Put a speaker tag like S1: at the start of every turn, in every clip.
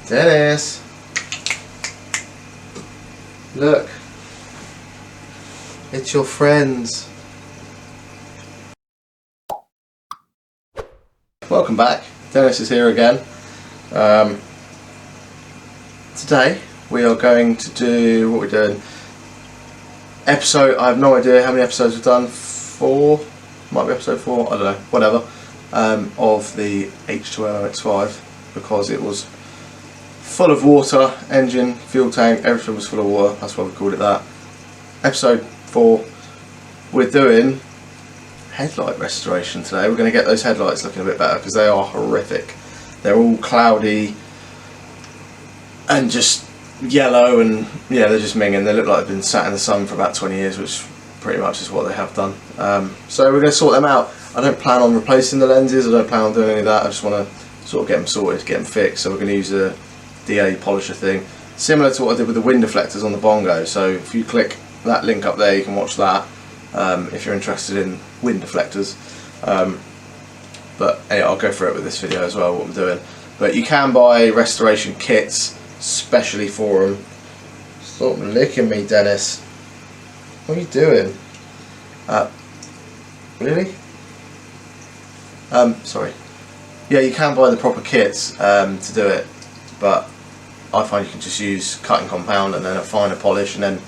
S1: Dennis! Look! It's your friends! Welcome back, Dennis is here again. Today we are going to do, what we're doing, episode, I have no idea how many episodes we've done, 4? Might be episode 4, I don't know, whatever, of the H²O MX5, because it was full of water, engine, fuel tank, everything was full of water, that's why we called it that. Episode 4, we're doing headlight restoration today. We're going to get those headlights looking a bit better because they are horrific. They're all cloudy and just yellow, and yeah, they're just minging. They look like they've been sat in the sun for about 20 years, which pretty much is what they have done. So we're going to sort them out. I don't plan on replacing the lenses, I don't plan on doing any of that. I just want to sort of get them sorted, get them fixed. So we're going to use a DA polisher thing, similar to what I did with the wind deflectors on the Bongo. So if you click that link up there, you can watch that if you're interested in wind deflectors. But anyway, I'll go through it with this video as well, what I'm doing. But you can buy restoration kits specially for them. Stop licking me, Dennis. What are you doing? Really? Sorry. Yeah, you can buy the proper kits to do it, but I find you can just use cutting compound and then a finer polish, and then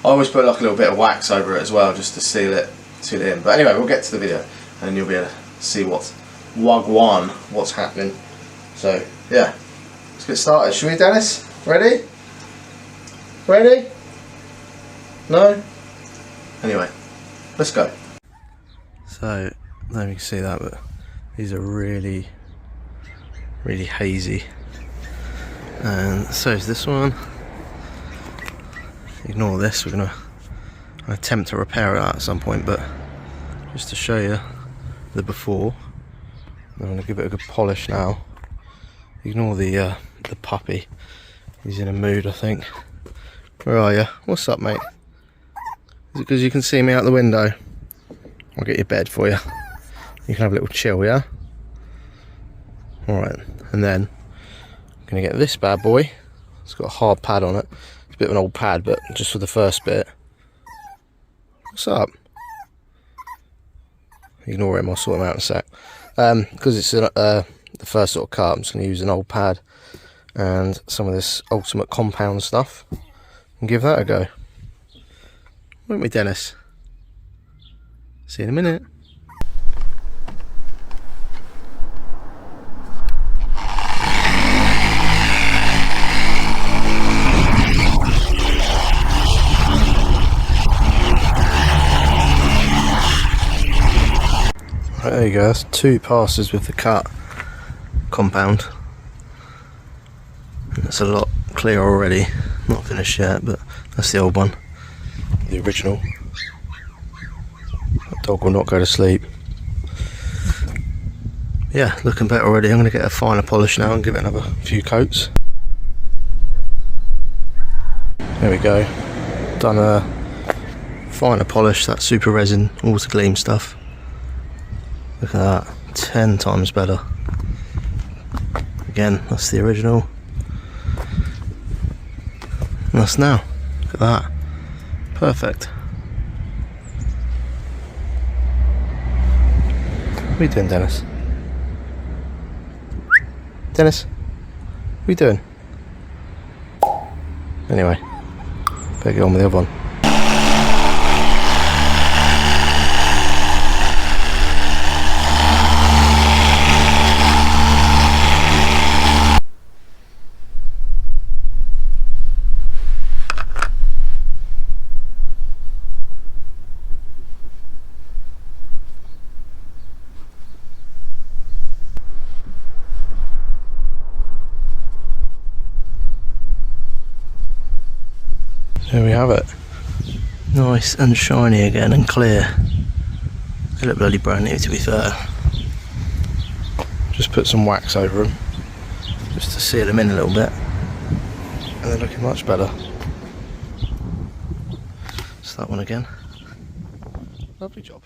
S1: I always put like a little bit of wax over it as well, just to seal it in. But anyway, we'll get to the video and you'll be able to see what's wagwan, what's happening. So yeah, let's get started. Should we, Dennis? Ready? Ready? No? Anyway, let's go. So, I don't know if you can see that, but these are really hazy. And so is this one. Ignore this, we're going to attempt to repair that at some point, but just to show you the before, I'm going to give it a good polish now. Ignore the puppy, he's in a mood, I think. Where are you? What's up, mate? Is it because you can see me out the window? I'll get your bed for you. You can have a little chill, yeah? Alright, and then I'm going to get this bad boy. It's got a hard pad on it. It's a bit of an old pad, but just for the first bit. What's up? Ignore him, I'll sort him out in a sec. Because it's the first sort of cut, I'm just going to use an old pad and some of this ultimate compound stuff and give that a go. Won't we, Dennis? See you in a minute. Right, there you go, that's 2 passes with the cut compound. That's a lot clearer already. Not finished yet, but that's the old one, the original. That dog will not go to sleep. Yeah, looking better already. I'm going to get a finer polish now and give it another few coats. There we go. Done a finer polish, that super resin water gleam stuff. Look at that, 10 times better. Again, that's the original. And that's now. Look at that. Perfect. What are you doing, Dennis? Dennis? What are you doing? Anyway, better get on with the other one. There we have it. Nice and shiny again and clear. They look bloody brand new, to be fair. Just put some wax over them just to seal them in a little bit, and they're looking much better. It's that one again. Lovely job.